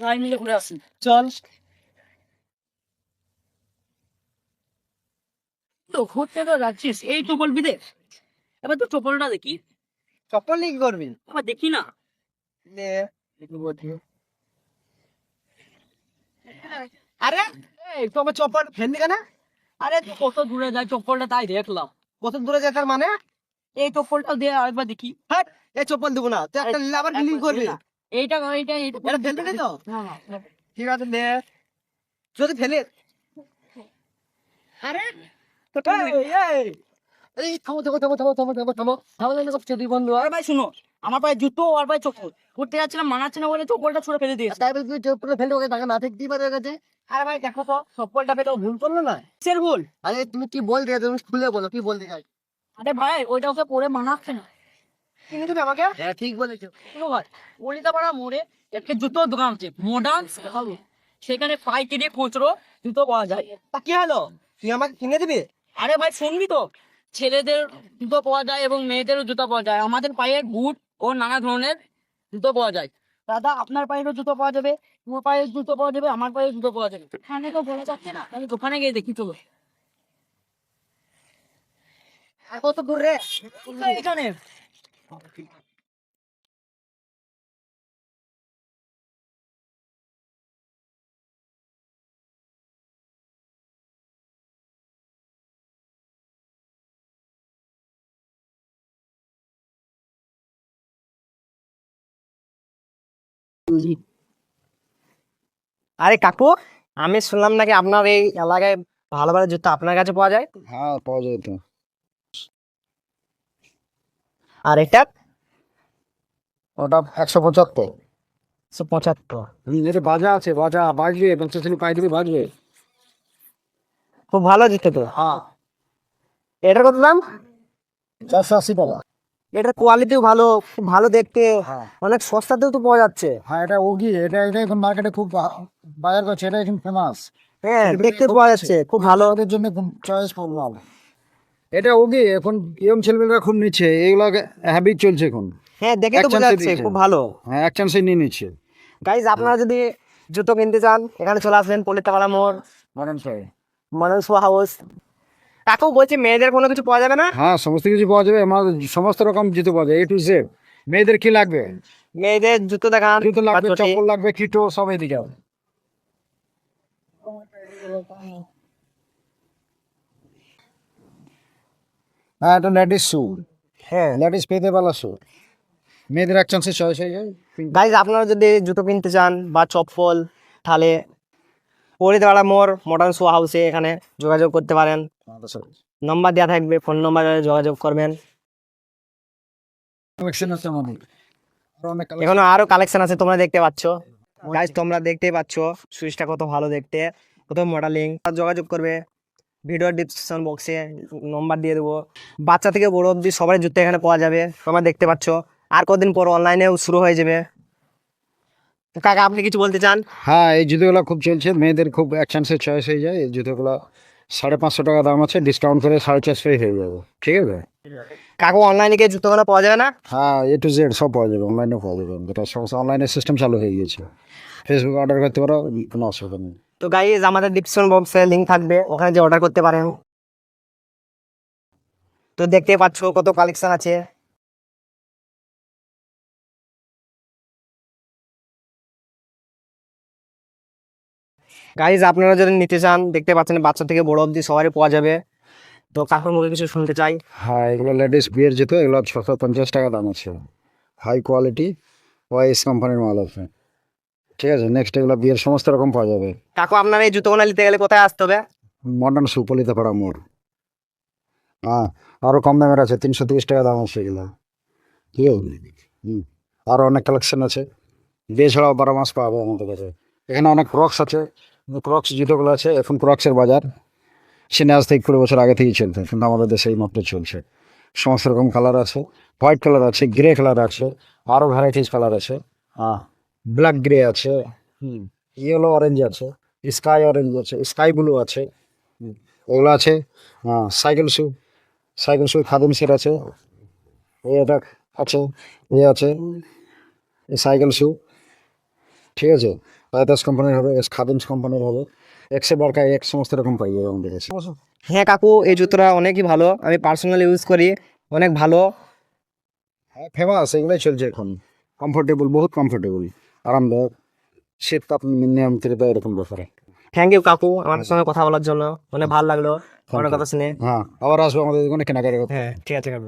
সবাই মিলে ঘুরে আসি। চল। তো ঘুরতে তো যাচ্ছিস, এই তো বলবি রে। এবার তো চপ্পলটা দেখি। চপ্পল নিয়ে কি করবি? আবার দেখি না। নে, দেখি বলছি। আরে এই তো আমার চপ্পল ফেললি কেন? আরে তুই কত দূরে যায় চপ্পলটা, তাই দেখলাম। কত দূরে যায় তার মানে? এই চপ্পলটা দিয়ে আরেকবার দেখি। হ্যাঁ, এই চপ্পল দেবো না, তুই একটা নিলে আবার বিলিং করবি। এইটা এইটা এইটা এটা ফেলবি না তো? না না। ঠিক আছে নে, যদি ফেলে। আরে এই, এই, এই, থামো থামো থামো থামো থামো থামো থামো থামো থামো করছে দুই বন্ধু। আরে ভাই শুনো, আমার পায়ে জুতো আর পায়ে চপ্পল, ঘুরতে যাচ্ছিলাম মানাচ্ছে না বলে চপ্পলটা ছুঁড়ে ফেলে দিয়েছে। তাই বলে তুই চপ্পল ফেলে ওকে টাকা না থাকতেই পারে ওর কাছে। আরে ভাই দেখো তো, চপ্পলটা ফেলে ও ভুল করলো না? কিসের ভুল? আরে তুমি কি বলতে চাই, তুমি খুলে বলো কি বলতে চাই। আরে ভাই ওইটা ওকে পরে মানাচ্ছে না। কিনে দিবে আমাকে? হ্যাঁ ঠিক বলেছো। শুনো ভাই, কলিতাপাড়া মোড়ে একটা জুতোর দোকান আছে, মডার্ন হবে। সেখানে পাইকারি খুচরো জুতো পাওয়া যায়। তা কি হলো, তুই আমাকে কিনে দিবি? আরে ভাই শুনবি তো, ছেলেদের জুতো পাওয়া যায় এবং মেয়েদেরও জুতো পাওয়া যায়, আমাদের পায়ের বুট ও নানা ধরনের জুতো পাওয়া যায়। দাদা আপনার পায়েরও জুতো পাওয়া যাবে, তোমার পায়ের জুতো পাওয়া যাবে, আমার পায়ের জুতো পাওয়া যাবে। এখানে তো বলা যাচ্ছে না, আমি দোকানে গিয়ে দেখি চলো। আর কত দূর রে? এখানে আরে কাকু, আমি শুনলাম নাকি আপনার এই এলাকায় ভালো ভালো জুতো আপনার কাছে পাওয়া যায়। হ্যাঁ পাওয়া যায় তো। আর এটা? ওটা 175। 175। এটা বাজা আছে, বাজা বাজবে, 50 পাই দিবি বাজবে। খুব ভালো জুতো তো। হ্যাঁ, এটার কত দাম? 480 টাকা। এটার কোয়ালিটিও ভালো, খুব ভালো দেখতে, হ্যাঁ অনেক সস্তাতেও তো পাওয়া যাচ্ছে। হ্যাঁ, এটা ওগি, এটা এটা এখন মার্কেটে খুব বাজার করছে, এটা এখন ফেমাস। হ্যাঁ দেখতে পাওয়া যাচ্ছে, খুব ভালো। ওদের জন্য চয়েস মাল। এটা ওগি এখন ইয়ং ছেলেমেয়েরা খুব নিচ্ছে, এগুলো হ্যাবিট চলছে এখন। হ্যাঁ দেখে এক তো বোঝা চান্সে যাচ্ছে দিচ্ছে। খুব ভালো। হ্যাঁ, এক চান্সে নিয়ে নিচ্ছে। গাইজ আপনারা যদি জুতো কিনতে চান এখানে চলে আসবেন, পলিতাপাড়া মোড়, modern shop. Modern shoe house. কাকু বলছি মেয়েদের কোনো কিছু পাওয়া যাবে না? হ্যাঁ, সমস্ত কিছু পাওয়া যাবে, আমার সমস্ত রকম জুতো পাওয়া যায়, A to Z। মেয়েদের কি লাগবে? মেয়েদের জুতো দেখান। জুতো লাগবে, বা চটি। চপ্পল লাগবে, কিটো সব এদিকে হবে। হ্যাঁ, এটা লেডিস শু, হ্যাঁ লেডিস পেতে পালা শু। মেয়েদের এক চান্সে চয়েস হয়ে যায়। গাইজ আপনারা যদি জুতো কিনতে চান বা চপ্পল, তাহলে পলিতাপাড়া মোড় মডার্ন শু হাউসে এখানে যোগাযোগ করতে পারেন। নম্বর দেওয়া থাকবে, ফোন নম্বরে যোগাযোগ করবেন। কালেকশন আছে আমাদের, আরো অনেক collection। এখানে আরো কালেকশন আছে, তোমরা দেখতে পাচ্ছ। গাইজ তোমরা দেখতেই পাচ্ছ সুইচটা কত ভালো দেখতে, কত মডেলিং। যোগাযোগ করবে, ভিডিও ডিসক্রিপশন বক্সে নম্বর দিয়ে দেবো। বাচ্চা থেকে বড় অবধি সবাই জুতো এখানে পাওয়া যাবে, তোমরা দেখতে পাচ্ছ। আর কদিন পর অনলাইনেও শুরু হয়ে যাবে। তো কাকা আপনি কিছু বলতে চান? হ্যাঁ, এই জুতোগুলো খুব চলছে, মেয়েদের খুব এক চান্সে চয়েস হয়ে যায়। এই জুতোগুলো 550 টাকা দাম আছে, ডিসকাউন্ট করে 450 হয়ে যাবে, ঠিক আছে। কাকু অনলাইনে গিয়ে জুতোগুলো পাওয়া যাবে না? হ্যাঁ, A to Z সব পাওয়া যাবে, অনলাইনে পাওয়া যাবে, এটা সমস্ত অনলাইনের সিস্টেম চালু হয়ে গিয়েছে। ফেসবুকে অর্ডার করতে পারো, কোনো অসুবিধা নেই। তো গাইজ আমাদের ডিসক্রিপশন বক্সে লিঙ্ক থাকবে, ওখানে যে অর্ডার করতে পারেন। তো দেখতে পাচ্ছ কত কালেকশন আছে। গাইজ আপনারা যদি নিতে চান দেখতে পাচ্ছেন বাচ্চা থেকে বড় অবধি সবারই পাওয়া যাবে। তো কাকুর মুখে কিছু শুনতে চাই। হ্যাঁ, এগুলো লেডিস বিয়ের জুতো, এগুলো 650 টাকা দাম আছে। হাই কোয়ালিটি ওয়াইস কোম্পানির মাল আছে, ঠিক আছে। নেক্সট এগুলো বিয়ের সমস্ত রকম পাওয়া যাবে। কাকু আপনার এই জুতোগুলো নিতে গেলে কোথায় আসতে হবে? মডার্ন শু, পলিতাপাড়া মোড়। হ্যাঁ, আরও কম দামের আছে, 330 টাকা দাম আছে এগুলো, ঠিক আছে। আরও অনেক কালেকশন আছে, বিয়ে ছাড়াও 12 মাস পাবে আমাদের কাছে। এখানে অনেক ক্রক্স আছে, ক্রক্স জুতোগুলো আছে, এখন ক্রক্সের বাজার। চীনে আজ থেকে 20 বছর আগে থেকেই চলছে, কিন্তু আমাদের দেশে এই মাত্র চলছে। সমস্ত রকম কালার আছে, হোয়াইট কালার আছে, গ্রে কালার আছে, আরও ভ্যারাইটিস কালার আছে। ব্ল্যাক গ্রে আছে, ইয়েলো অরেঞ্জ আছে, স্কাই অরেঞ্জ আছে, স্কাই ব্লু আছে, ওগুলো আছে। সাইকেল শু, সাইকেল শু খাদিম সেট আছে, এটা আছে, আছে এই সাইকেল শু, ঠিক আছে, পাইতাস কোম্পানির হবে, এস খাদিমস কোম্পানির হবে, এক্সে বারকা এক সমস্ত রকম পাই যাবে আমাদের কাছে। হ্যাঁ কাকু, এই জুতোটা অনেকই ভালো, আমি পার্সোনালি ইউজ করি, অনেক ভালো। হ্যাঁ ফেমাস, এগুলোই চলছে এখন, কমফোর্টেবল, বহুত কমফোর্টেবল, আরামদায়ক, শীত তাপ নিয়ন্ত্রিত এরকম ব্যাপারে। থ্যাংক ইউ কাকু আমার সঙ্গে কথা বলার জন্য, অনেক ভালো লাগলো অনেক কথা শুনে। হ্যাঁ, আবার আসবো আমাদের দোকানে কেনাকাটা করতে। হ্যাঁ ঠিক আছে কাকু।